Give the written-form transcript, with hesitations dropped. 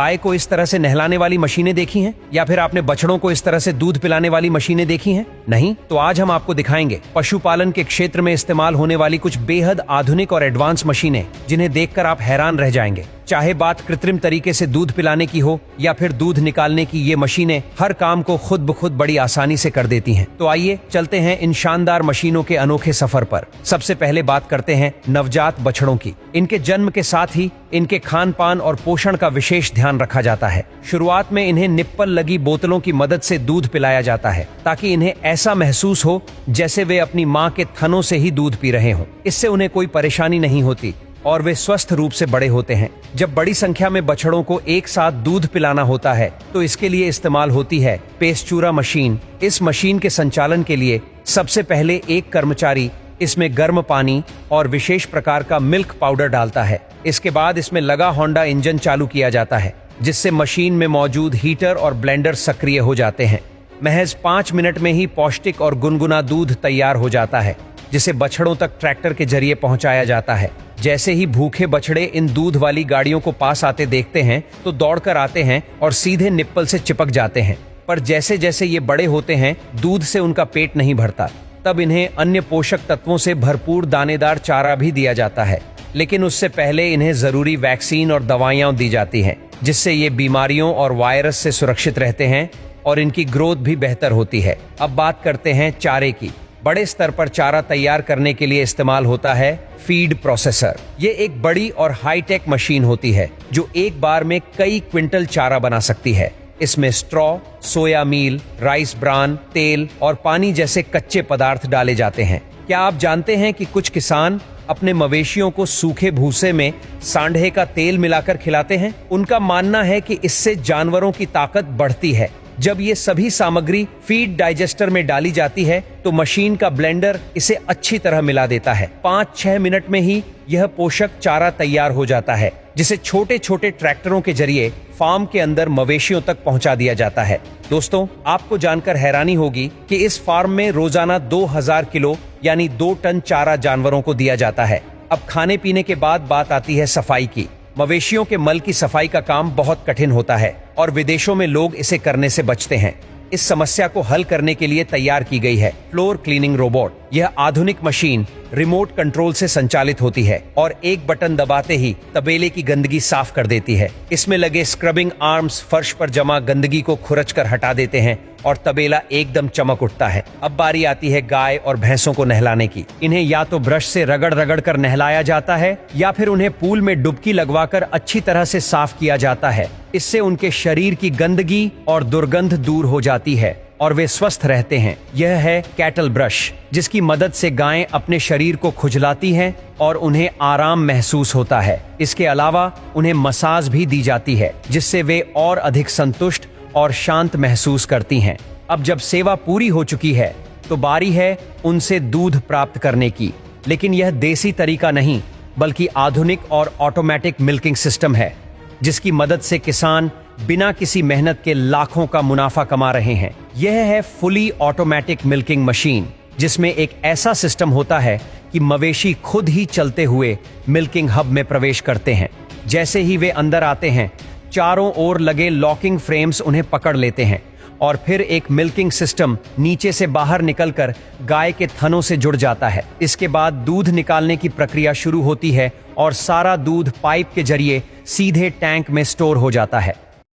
गाय को इस तरह से नहलाने वाली मशीनें देखी हैं या फिर आपने बछड़ों को इस तरह से दूध पिलाने वाली मशीनें देखी हैं? नहीं? तो आज हम आपको दिखाएंगे पशुपालन के क्षेत्र में इस्तेमाल होने वाली कुछ बेहद आधुनिक और एडवांस मशीनें जिन्हें देखकर आप हैरान रह जाएंगे। चाहे बात कृत्रिम तरीके से दूध पिलाने की हो या फिर दूध निकालने की, ये मशीनें हर काम को खुद ब खुद बड़ी आसानी से कर देती हैं। तो आइए चलते हैं इन शानदार मशीनों के अनोखे सफर पर। सबसे पहले बात करते हैं नवजात बछड़ों की। इनके जन्म के साथ ही इनके खान पान और पोषण का विशेष ध्यान रखा जाता है। शुरुआत में इन्हें निप्पल लगी बोतलों की मदद से दूध पिलाया जाता है ताकि इन्हें ऐसा महसूस हो जैसे वे अपनी माँ के थनों से ही दूध पी रहे हों। इससे उन्हें कोई परेशानी नहीं होती और वे स्वस्थ रूप से बड़े होते हैं। जब बड़ी संख्या में बछड़ों को एक साथ दूध पिलाना होता है तो इसके लिए इस्तेमाल होती है पेस्चूरा मशीन। इस मशीन के संचालन के लिए सबसे पहले एक कर्मचारी इसमें गर्म पानी और विशेष प्रकार का मिल्क पाउडर डालता है। इसके बाद इसमें लगा होंडा इंजन चालू किया जाता है जिससे मशीन में मौजूद हीटर और ब्लेंडर सक्रिय हो जाते हैं। महज 5 मिनट में ही पौष्टिक और गुनगुना दूध तैयार हो जाता है जिसे बछड़ों तक ट्रैक्टर के जरिए पहुंचाया जाता है। जैसे ही भूखे बछड़े इन दूध वाली गाड़ियों को पास आते देखते हैं तो दौड़कर आते हैं और सीधे निप्पल से चिपक जाते हैं। पर जैसे जैसे ये बड़े होते हैं दूध से उनका पेट नहीं भरता। तब इन्हें अन्य पोषक तत्वों से भरपूर दानेदार चारा भी दिया जाता है, लेकिन उससे पहले इन्हें जरूरी वैक्सीन और दवाइयां दी जाती हैं जिससे ये बीमारियों और वायरस से सुरक्षित रहते हैं और इनकी ग्रोथ भी बेहतर होती है। अब बात करते हैं चारे की। बड़े स्तर पर चारा तैयार करने के लिए इस्तेमाल होता है फीड प्रोसेसर। ये एक बड़ी और हाईटेक मशीन होती है जो एक बार में कई क्विंटल चारा बना सकती है। इसमें स्ट्रॉ, सोया मील, राइस ब्रान, तेल और पानी जैसे कच्चे पदार्थ डाले जाते हैं। क्या आप जानते हैं कि कुछ किसान अपने मवेशियों को सूखे भूसे में सांडे का तेल मिलाकर खिलाते हैं? उनका मानना है कि इससे जानवरों की ताकत बढ़ती है। जब ये सभी सामग्री फीड डाइजेस्टर में डाली जाती है तो मशीन का ब्लेंडर इसे अच्छी तरह मिला देता है। 5-6 मिनट में ही यह पोषक चारा तैयार हो जाता है जिसे छोटे छोटे ट्रैक्टरों के जरिए फार्म के अंदर मवेशियों तक पहुंचा दिया जाता है। दोस्तों, आपको जानकर हैरानी होगी कि इस फार्म में रोजाना 2000 किलो यानी 2 टन चारा जानवरों को दिया जाता है। अब खाने पीने के बाद बात आती है सफाई की। मवेशियों के मल की सफाई का काम बहुत कठिन होता है और विदेशों में लोग इसे करने से बचते हैं। इस समस्या को हल करने के लिए तैयार की गई है फ्लोर क्लीनिंग रोबोट। यह आधुनिक मशीन रिमोट कंट्रोल से संचालित होती है और एक बटन दबाते ही तबेले की गंदगी साफ कर देती है। इसमें लगे स्क्रबिंग आर्म्स फर्श पर जमा गंदगी को खुरच कर हटा देते हैं और तबेला एकदम चमक उठता है। अब बारी आती है गाय और भैंसों को नहलाने की। इन्हें या तो ब्रश से रगड़ रगड़ कर नहलाया जाता है या फिर उन्हें पूल में डुबकी लगवाकर अच्छी तरह से साफ किया जाता है। इससे उनके शरीर की गंदगी और दुर्गंध दूर हो जाती है और वे स्वस्थ रहते हैं। यह है कैटल ब्रश जिसकी मदद से गायें अपने शरीर को खुजलाती हैं और उन्हें आराम महसूस होता है। इसके अलावा उन्हें मसाज भी दी जाती है जिससे वे और अधिक संतुष्ट और शांत महसूस करती हैं। अब जब सेवा पूरी हो चुकी है तो बारी है उनसे दूध प्राप्त करने की। लेकिन यह देसी तरीका नहीं बल्कि आधुनिक और ऑटोमेटिक मिल्किंग सिस्टम है जिसकी मदद से किसान बिना किसी मेहनत के लाखों का मुनाफा कमा रहे हैं। यह है फुली ऑटोमेटिक मिल्किंग मशीन जिसमें एक ऐसा सिस्टम होता है कि मवेशी खुद ही चलते हुए मिल्किंग हब में प्रवेश करते हैं। जैसे ही वे अंदर आते हैं चारों ओर लगे लॉकिंग फ्रेम्स उन्हें पकड़ लेते हैं और फिर एक मिल्किंग सिस्टम नीचे से बाहर निकलकर गाय के थनों से जुड़ जाता है। इसके बाद दूध निकालने की प्रक्रिया शुरू होती है और सारा दूध पाइप के जरिए सीधे टैंक में स्टोर हो जाता है।